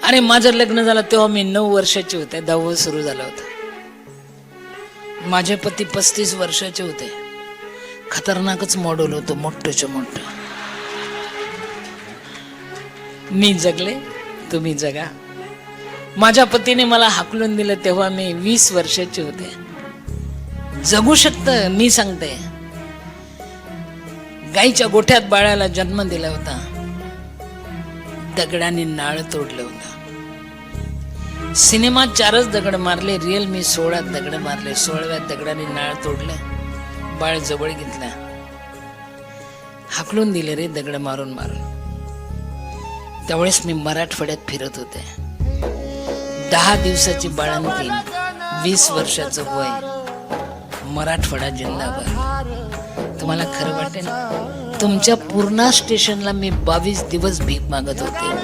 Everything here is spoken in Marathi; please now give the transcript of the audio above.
अरे माझं लग्न झालं तेव्हा मी 9 वर्षाचे होते, 10वं सुरू झालं होतं. माझे पती 35 वर्षाचे होते. खतरनाकच मॉडेल होतं, मोठंच्या मोठं. मी जगले, तुम्ही जगा. माझ्या पतीने मला हाकलून दिलं तेव्हा मी 20 वर्षाचे होते. जगू शकतं, मी सांगते. गाईच्या गोठ्यात बाळाला जन्म दिला होता. दगडाने नाळ तोडलं होतं. सिनेमात 4च दगड मारले, रिअल मी 16 दगड मारले. 16व्या दगडाने नाळ तोडलं, बाळ जवळ घेतला. हाकलून दिले रे दगड मारून मारून. त्यावेळेस मी मराठवाड्यात फिरत होते. 10 दिवसाची बाळंतीण, 20 वर्षाचं वय, मराठवाडा जिल्हाभर. तुम्हाला खरं वाटेल, तुमच्या पूर्णा स्टेशनला मी 22 दिवस भीक मागत होते.